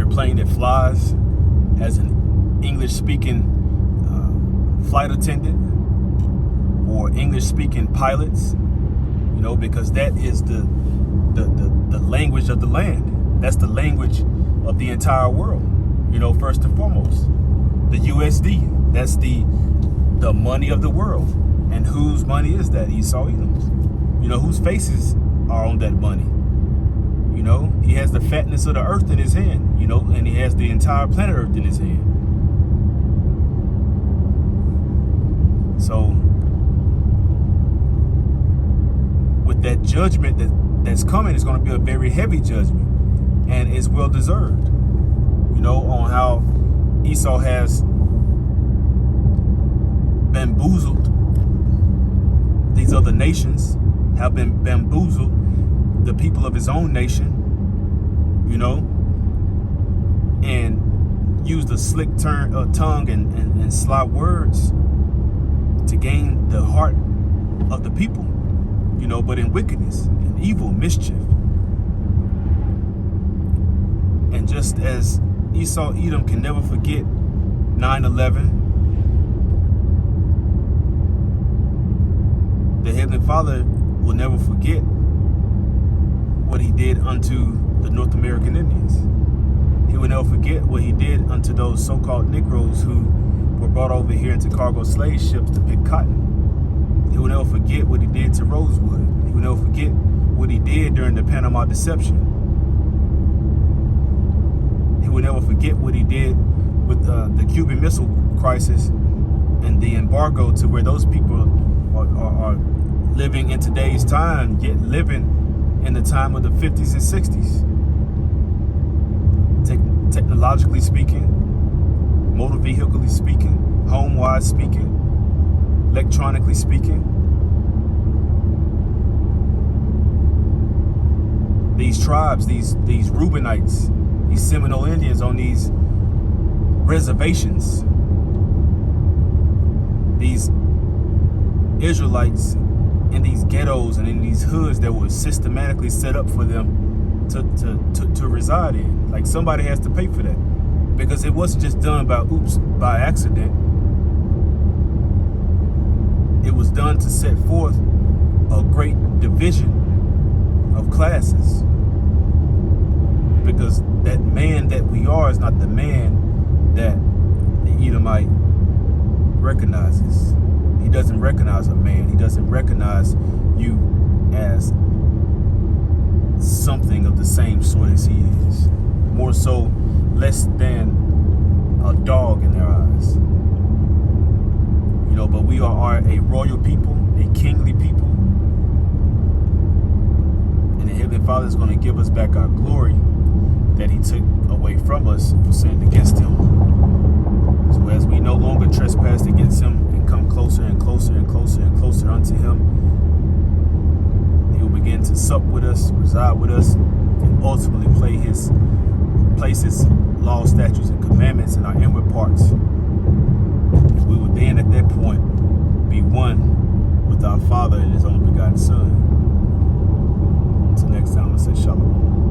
every plane that flies has an English-speaking flight attendant or English-speaking pilots, you know, because that is the language of the land. That's the language of the entire world, you know, first and foremost. The USD, that's the money of the world. And whose money is that? Esau Edom's. You know, whose faces are on that money? You know, he has the fatness of the earth in his hand, you know, and he has the entire planet Earth in his hand. So, with that judgment that's coming, it's going to be a very heavy judgment, and it's well deserved. You know, on how Esau has bamboozled these other nations, have been bamboozled the people of his own nation, you know, and used a slick tongue and sly words to gain the heart of the people, you know, but in wickedness and evil, mischief. And just as Esau Edom can never forget 9/11, the Heavenly Father will never forget what he did unto the North American Indians. He will never forget what he did unto those so-called Negroes who were brought over here into cargo slave ships to pick cotton. He will never forget what he did to Rosewood. He will never forget what he did during the Panama Deception. He will never forget what he did with the Cuban Missile Crisis and the embargo, to where those people are living in today's time, yet living in the time of the 50s and 60s. Technologically speaking, motor vehically speaking, home-wise speaking, electronically speaking. These tribes, these Reubenites, these Seminole Indians on these reservations, these Israelites in these ghettos and in these hoods that were systematically set up for them to reside in. Like, somebody has to pay for that, because it wasn't just done by accident. It was done to set forth a great division of classes, because that man that we are is not the man that the Edomite recognizes. He doesn't recognize a man. He doesn't recognize you as something of the same sort as he is. More so, less than a dog in their eyes. You know, but we are a royal people, a kingly people. And the Heavenly Father is going to give us back our glory that he took away from us for sinning against him. So as we no longer trespass against him and come closer and closer and closer and closer unto him, he will begin to sup with us, reside with us, and ultimately place his laws, statutes, and commandments in our inward parts. We will then at that point be one with our Father and his only begotten Son. Until next time, I say shalom.